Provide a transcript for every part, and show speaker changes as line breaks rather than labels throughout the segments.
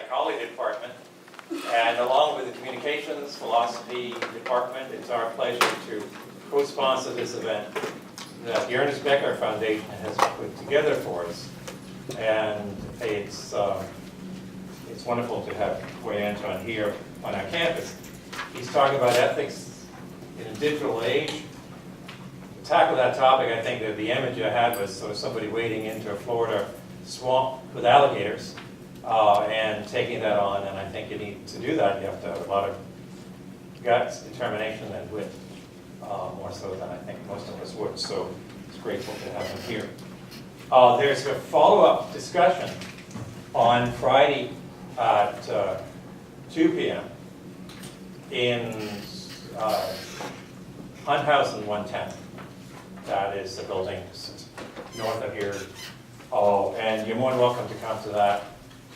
psychology department. And along with the communications philosophy department, it's our pleasure to co-sponsor this event that the Ernest Becker Foundation has put together for us. And it's wonderful to have Anton here on our campus. He's talking about ethics in a digital age. To tackle that topic, I think that the image I had was sort of somebody wading into a Florida swamp with alligators and taking that on. And I think you need to do that. You have to have a lot of guts, determination, and wit, more so than I think most of us would. So it's grateful to have him here. There's a follow-up discussion on Friday at 2 p.m. in Hunthausen 110. That is the building north of here. And you're more than welcome to come to that.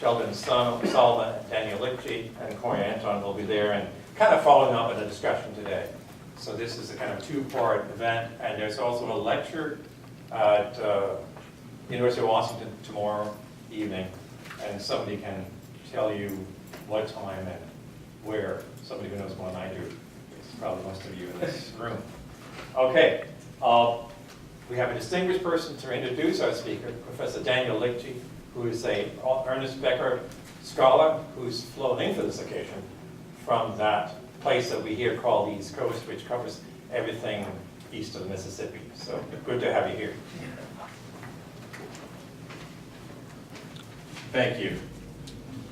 Sheldon Sullivan, Daniel Lichty, and Corey Anton will be there, and kind of following up on the discussion today. So this is a kind of two-part event, and there's also a lecture at University of Washington tomorrow evening, and somebody can tell you what time and where. Somebody who knows more than I do. It's probably most of you in this room. Okay, we have a distinguished person to introduce our speaker, Professor Daniel Lichty, who is a Ernest Becker scholar who's flown in for this occasion from that place that we here call the East Coast, which covers everything east of the Mississippi. So good to have you here. Thank you.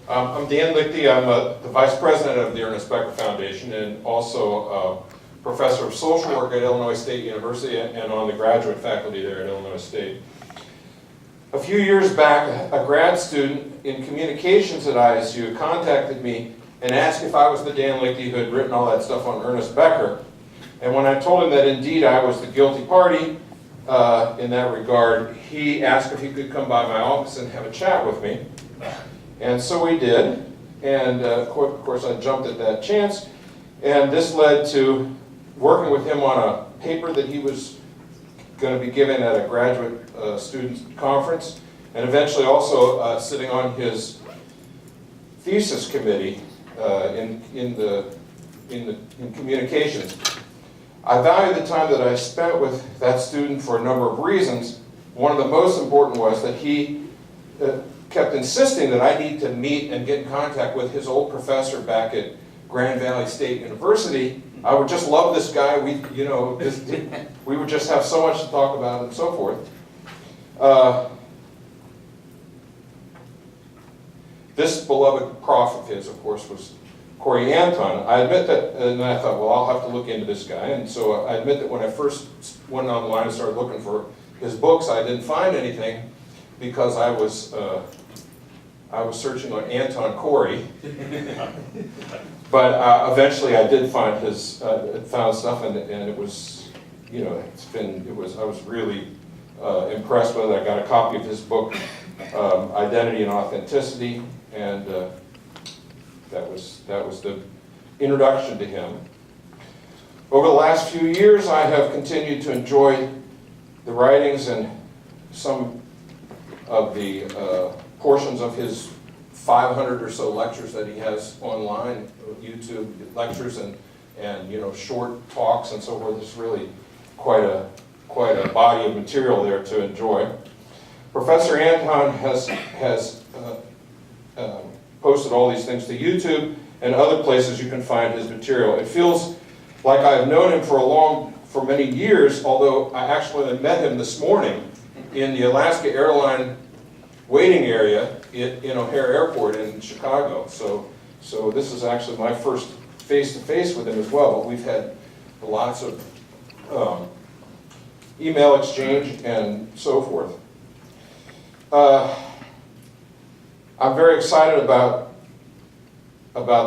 I'm Dan Lichty. I'm the Vice President of the Ernest Becker Foundation and also Professor of Social Work at Illinois State University and on the graduate faculty there at Illinois State. A few years back, a grad student in communications at ISU contacted me and asked if I was the Dan Lichty who had written all that stuff on Ernest Becker. And when I told him that indeed I was the guilty party in that regard, he asked if he could come by my office and have a chat with me. And so we did, and of course I jumped at that chance, and this led to working with him on a paper that he was going to be given at a graduate student conference, and eventually also sitting on his thesis committee in communications. I value the time that I spent with that student for a number of reasons. One of the most important was that he kept insisting that I need to meet and get in contact with his old professor back at Grand Valley State University. I would just love this guy. We would just have so much to talk about and so forth. This beloved prof of his, of course, was Corey Anton. I admit that, and I thought, well, I'll have to look into this guy. And so I admit that when I first went online and started looking for his books, I didn't find anything because I was searching on Anton Corey. But eventually I did find found stuff, and it was, I was really impressed with it. I got a copy of his book, Identity and Authenticity, and that was the introduction to him. Over the last few years, I have continued to enjoy the writings and some of the portions of his 500 or so lectures that he has online, YouTube lectures and short talks and so forth. There's really quite a body of material there to enjoy. Professor Anton has posted all these things to YouTube and other places you can find his material. It feels like I've known him for many years, although I actually met him this morning in the Alaska airline waiting area in O'Hare Airport in Chicago. So this is actually my first face-to-face with him as well, but we've had lots of email exchange and so forth. I'm very excited about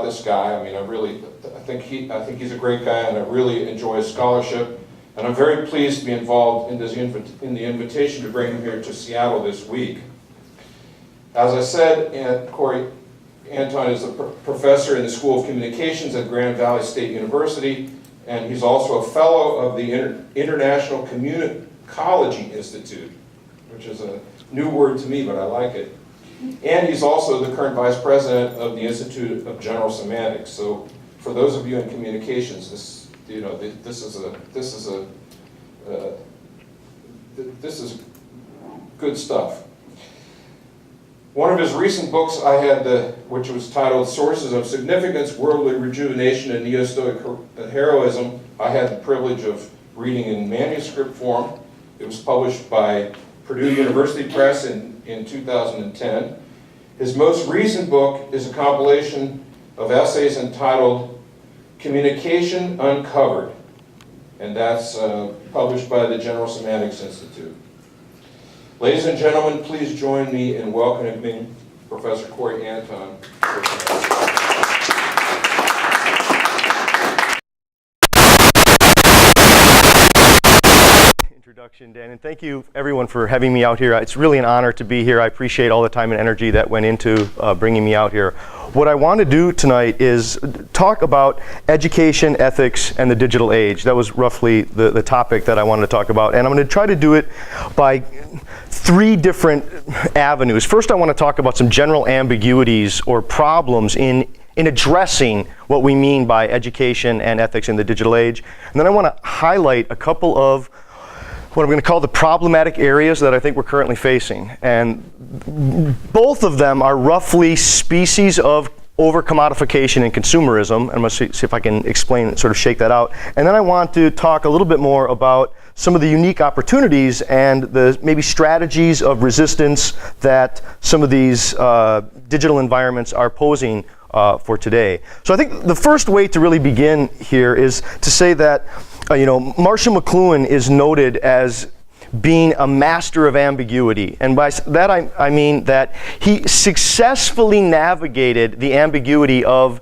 this guy. I mean, I think he's a great guy, and I really enjoy his scholarship. And I'm very pleased to be involved in the invitation to bring him here to Seattle this week. As I said, Corey Anton is a professor in the School of Communications at Grand Valley State University, and he's also a fellow of the International Communicology Institute, which is a new word to me, but I like it. And he's also the current vice president of the Institute of General Semantics. So for those of you in communications, this is good stuff. One of his recent books which was titled Sources of Significance, Worldly Rejuvenation and Neo-Stoic Heroism, I had the privilege of reading in manuscript form. It was published by Purdue University Press in 2010. His most recent book is a compilation of essays entitled Communication Uncovered, and that's published by the General Semantics Institute. Ladies and gentlemen, please join me in welcoming Professor Corey Anton.
Introduction, Dan, and thank you everyone for having me out here. It's really an honor to be here. I appreciate all the time and energy that went into bringing me out here. What I want to do tonight is talk about education, ethics, and the digital age. That was roughly the topic that I wanted to talk about, and I'm going to try to do it by 3 different avenues. First, I want to talk about some general ambiguities or problems in addressing what we mean by education and ethics in the digital age. And then I want to highlight a couple of what I'm going to call the problematic areas that I think we're currently facing. And both of them are roughly species of over-commodification and consumerism. I'm going to see if I can explain, sort of shake that out. And then I want to talk a little bit more about some of the unique opportunities and the maybe strategies of resistance that some of these digital environments are posing for today. So I think the first way to really begin here is to say that Marshall McLuhan is noted as being a master of ambiguity. And by that I mean that he successfully navigated the ambiguity of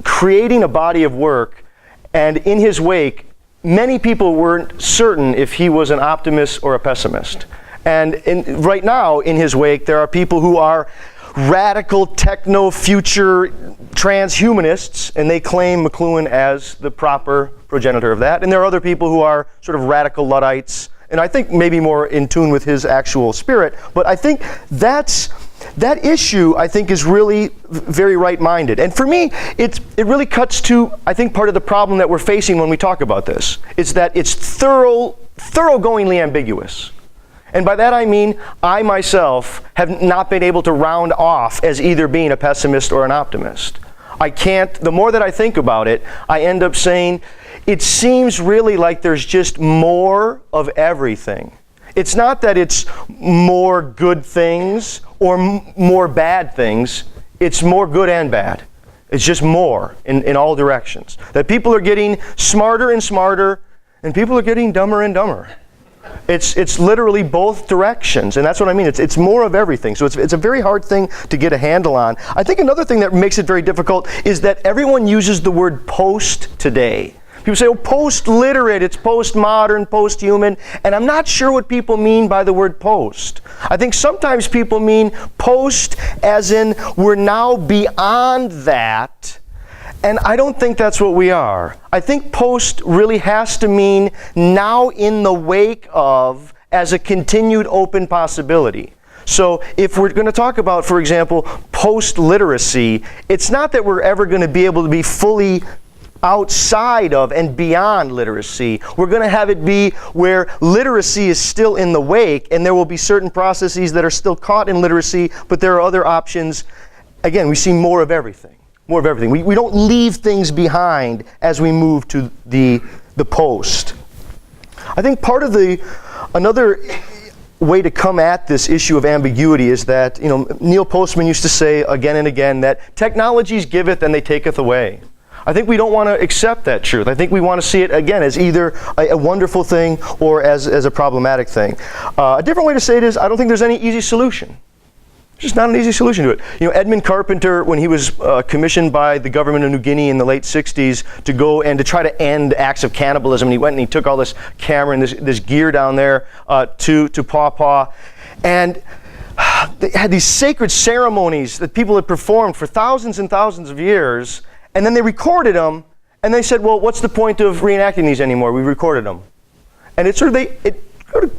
creating a body of work, and in his wake, many people weren't certain if he was an optimist or a pessimist. And right now, in his wake, there are people who are radical techno-future transhumanists, and they claim McLuhan as the proper progenitor of that. And there are other people who are sort of radical Luddites, and I think maybe more in tune with his actual spirit. But I think that issue, I think, is really very right-minded. And for me, it really cuts to, I think, part of the problem that we're facing when we talk about this. It's that it's thoroughgoingly ambiguous. And by that I mean, I myself have not been able to round off as either being a pessimist or an optimist. I can't, the more that I think about it, I end up saying, it seems really like there's just more of everything. It's not that it's more good things or more bad things, it's more good and bad. It's just more in all directions. That people are getting smarter and smarter, and people are getting dumber and dumber. It's literally both directions, and that's what I mean. It's more of everything. So it's a very hard thing to get a handle on. I think another thing that makes it very difficult is that everyone uses the word post today. People say, oh, post-literate, it's post-modern, post-human, and I'm not sure what people mean by the word post. I think sometimes people mean post as in we're now beyond that, and I don't think that's what we are. I think post really has to mean now in the wake of as a continued open possibility. So if we're going to talk about, for example, post-literacy, it's not that we're ever going to be able to be fully outside of and beyond literacy. We're going to have it be where literacy is still in the wake, and there will be certain processes that are still caught in literacy, but there are other options. Again, we see more of everything. More of everything. We don't leave things behind as we move to the post. I think part of another way to come at this issue of ambiguity is that, Neil Postman used to say again and again that technologies giveth and they taketh away. I think we don't want to accept that truth. I think we want to see it, again, as either a wonderful thing or as a problematic thing. A different way to say it is, I don't think there's any easy solution. There's just not an easy solution to it. Edmund Carpenter, when he was commissioned by the government of New Guinea in the late 60s to go and to try to end acts of cannibalism, and he went and he took all this camera and this gear down there to Paw Paw. And they had these sacred ceremonies that people had performed for thousands and thousands of years. And then they recorded them, and they said, well, what's the point of reenacting these anymore? We recorded them. And it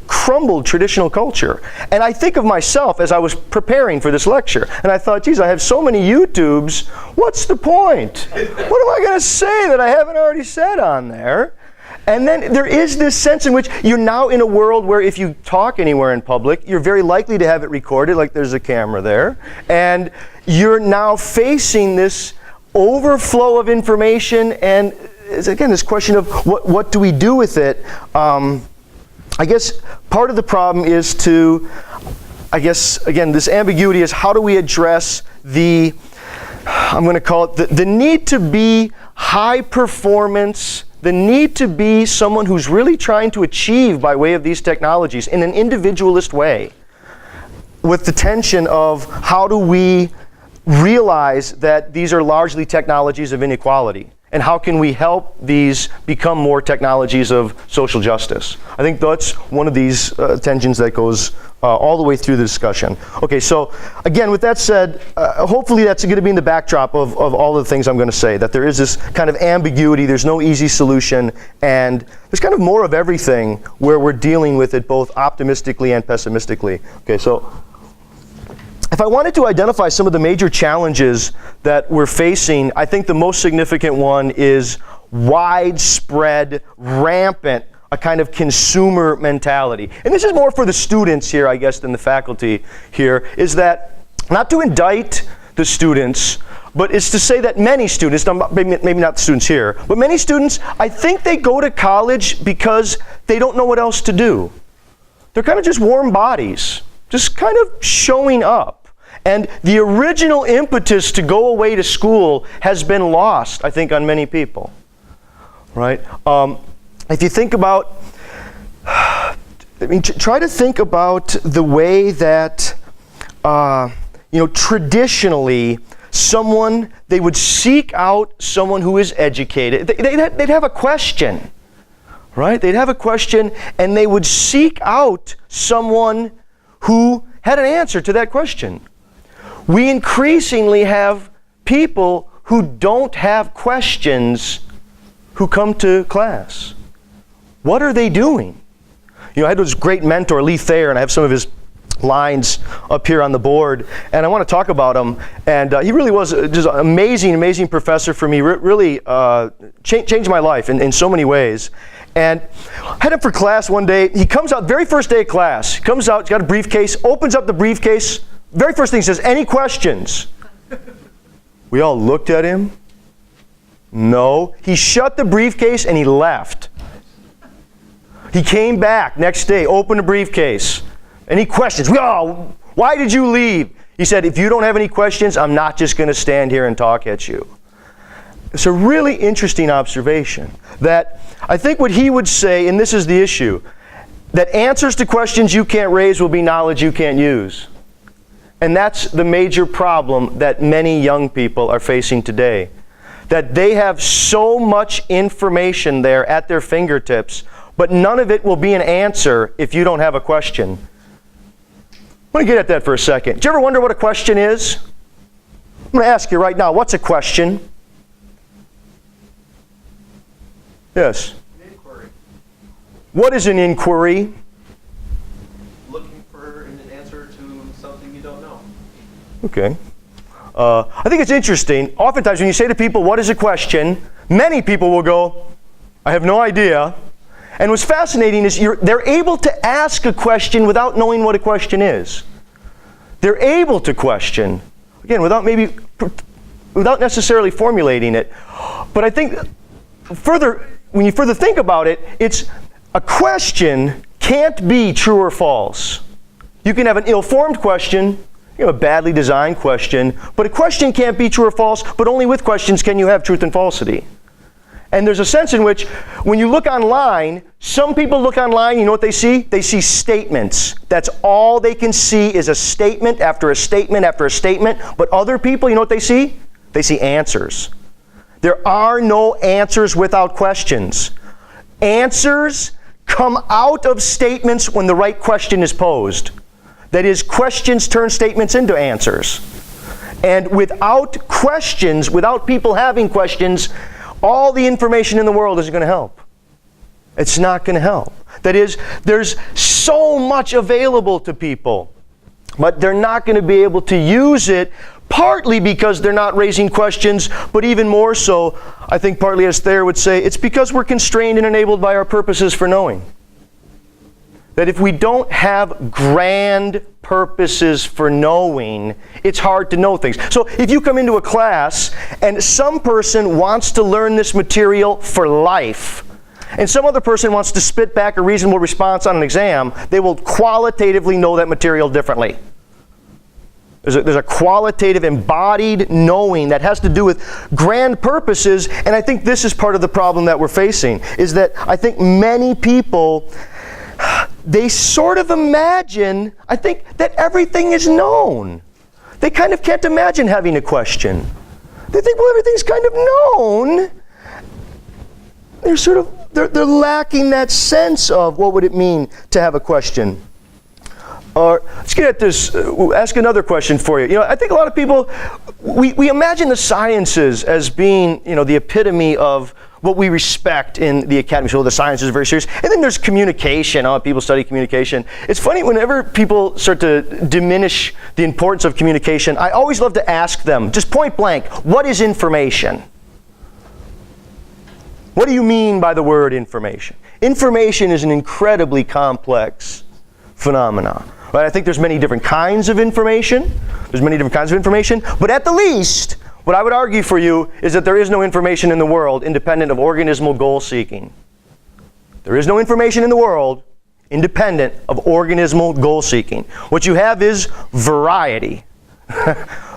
crumbled traditional culture. And I think of myself as I was preparing for this lecture, and I thought, geez, I have so many YouTubes, what's the point? What am I going to say that I haven't already said on there? And then there is this sense in which you're now in a world where if you talk anywhere in public, you're very likely to have it recorded, like there's a camera there, and you're now facing this overflow of information, and again, this question of what do we do with it? I guess part of the problem is again, this ambiguity is how do we address I'm going to call it the need to be high performance, the need to be someone who's really trying to achieve by way of these technologies in an individualist way, with the tension of how do we realize that these are largely technologies of inequality, and how can we help these become more technologies of social justice. I think that's one of these tensions that goes all the way through the discussion. Okay, so again, with that said, hopefully that's going to be in the backdrop of all of the things I'm going to say, that there is this kind of ambiguity, there's no easy solution, and there's kind of more of everything where we're dealing with it both optimistically and pessimistically. Okay, so if I wanted to identify some of the major challenges that we're facing, I think the most significant one is widespread, rampant, a kind of consumer mentality. And this is more for the students here, I guess, than the faculty here, is that not to indict the students, but it's to say that many students, maybe not the students here, but many students, I think they go to college because they don't know what else to do. They're kind of just warm bodies, just kind of showing up. And the original impetus to go away to school has been lost, I think, on many people, right? If you think about, try to think about the way that, traditionally, they would seek out someone who is educated. They'd have a question, right? They'd have a question, and they would seek out someone who had an answer to that question. We increasingly have people who don't have questions who come to class. What are they doing? I had this great mentor, Lee Thayer, and I have some of his lines up here on the board, and I want to talk about him. And he really was just an amazing professor for me, really changed my life in so many ways. And I had him for class one day. He comes out, very first day of class, he comes out, he's got a briefcase, opens up the briefcase, very first thing he says, any questions? We all looked at him. No. He shut the briefcase and he left. He came back next day, opened the briefcase. Any questions? Why did you leave? He said, if you don't have any questions, I'm not just going to stand here and talk at you. It's a really interesting observation that I think what he would say, and this is the issue, that answers to questions you can't raise will be knowledge you can't use. And that's the major problem that many young people are facing today. That they have so much information there at their fingertips, but none of it will be an answer if you don't have a question. Let me get at that for a second. Do you ever wonder what a question is? I'm going to ask you right now, what's a question? Yes?
An inquiry.
What is an inquiry?
Looking for an answer to something you don't know.
Okay. I think it's interesting. Oftentimes when you say to people, what is a question? Many people will go, I have no idea. And what's fascinating is they're able to ask a question without knowing what a question is. They're able to question, again, without necessarily formulating it. But I think when you further think about it, it's a question can't be true or false. You can have an ill-formed question, you have a badly designed question, but a question can't be true or false, but only with questions can you have truth and falsity. And there's a sense in which, when you look online, some people look online, you know what they see? They see statements. That's all they can see is a statement after a statement after a statement. But other people, you know what they see? They see answers. There are no answers without questions. Answers come out of statements when the right question is posed. That is, questions turn statements into answers. And without questions, without people having questions, all the information in the world isn't going to help. It's not going to help. That is, there's so much available to people, but they're not going to be able to use it, partly because they're not raising questions, but even more so, I think partly, as Thayer would say, it's because we're constrained and enabled by our purposes for knowing. That if we don't have grand purposes for knowing, it's hard to know things. So if you come into a class and some person wants to learn this material for life, and some other person wants to spit back a reasonable response on an exam, they will qualitatively know that material differently. There's a qualitative, embodied knowing that has to do with grand purposes, and I think this is part of the problem that we're facing, is that I think many people, they sort of imagine, I think, that everything is known. They kind of can't imagine having a question. They think, well, everything's kind of known. They're lacking that sense of what would it mean to have a question. Let's get at this, ask another question for you. I think a lot of people, we imagine the sciences as being, the epitome of what we respect in the academy. So the sciences are very serious. And then there's communication. People study communication. It's funny, whenever people start to diminish the importance of communication, I always love to ask them, just point blank, what is information? What do you mean by the word information? Information is an incredibly complex phenomenon. Right? I think there's many different kinds of information. But at the least, what I would argue for you is that there is no information in the world independent of organismal goal seeking. There is no information in the world independent of organismal goal seeking. What you have is variety.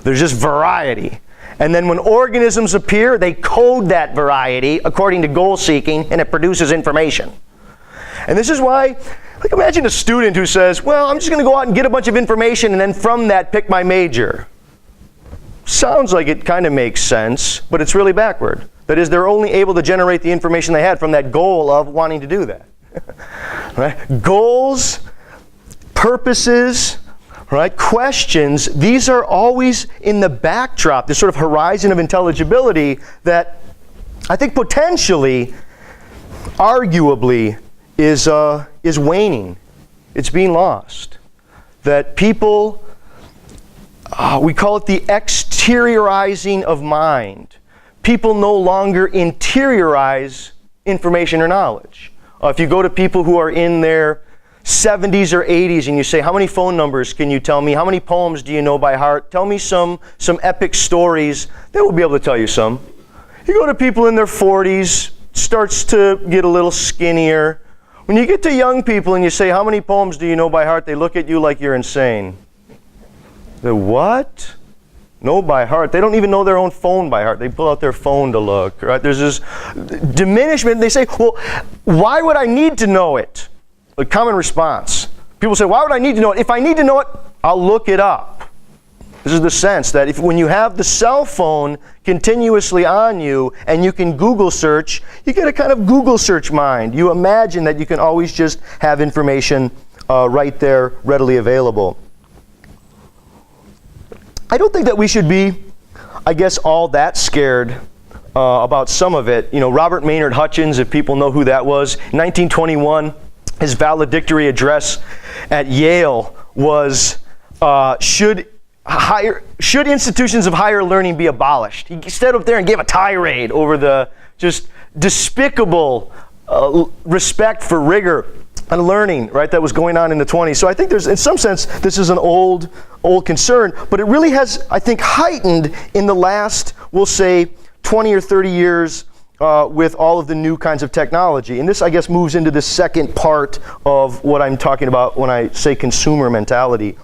There's just variety. And then when organisms appear, they code that variety according to goal seeking, and it produces information. And this is why, imagine a student who says, well, I'm just going to go out and get a bunch of information and then from that pick my major. Sounds like it kind of makes sense, but it's really backward. That is, they're only able to generate the information they had from that goal of wanting to do that. Right? Goals, purposes, right? Questions, these are always in the backdrop, this sort of horizon of intelligibility that I think potentially, arguably, is waning. It's being lost. That people, we call it the exteriorizing of mind. People no longer interiorize information or knowledge. If you go to people who are in their 70s or 80s and you say, how many phone numbers can you tell me? How many poems do you know by heart? Tell me some epic stories. They will be able to tell you some. You go to people in their 40s, starts to get a little skinnier. When you get to young people and you say, how many poems do you know by heart? They look at you like you're insane. The what? Know by heart. They don't even know their own phone by heart. They pull out their phone to look. Right? There's this diminishment. They say, well, why would I need to know it? A common response. People say, why would I need to know it? If I need to know it, I'll look it up. This is the sense that when you have the cell phone continuously on you and you can Google search, you get a kind of Google search mind. You imagine that you can always just have information right there readily available. I don't think that we should be, all that scared about some of it. Robert Maynard Hutchins, if people know who that was, 1921, his valedictory address at Yale was, should institutions of higher learning be abolished? He stood up there and gave a tirade over the just despicable respect for rigor and learning, right, that was going on in the 20s. So I think in some sense, this is an old concern, but it really has, I think, heightened in the last, we'll say, 20 or 30 years with all of the new kinds of technology. And this, moves into the second part of what I'm talking about when I say consumer mentality.